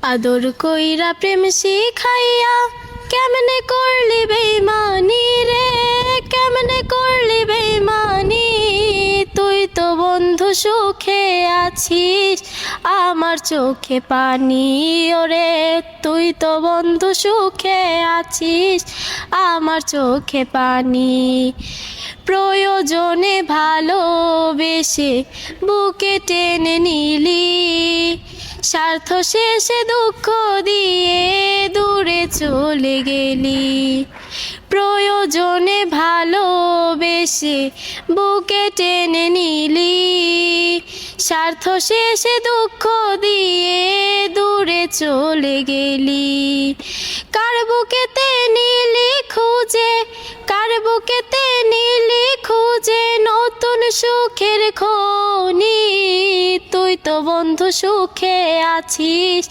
আদর কইরা প্রেম শিখাইয়া কেমনে করলি বেইমানি রে, কেমনে করলি বেইমানি। তুই তো বন্ধু সুখে আছিস, আমার চোখে পানি। ওরে তুই তো বন্ধু সুখে আছিস, আমার চোখে পানি। প্রয়োজনে ভালোবেসে বুকে টেনে নিলি, স্বার্থ শেষে দুঃখ দিয়ে দূরে চলে গেলি। প্রয়োজনে ভালোবেসে বুকে টেনে নিলি, স্বার্থ শেষে দুঃখ দিয়ে দূরে চলে গেলি। কার বুকেতে নিলি খুঁজে, কার বুকেতে নিলি খুঁজে নতুন সুখের খনি। তুই তো বন্ধু সুখে আছিস,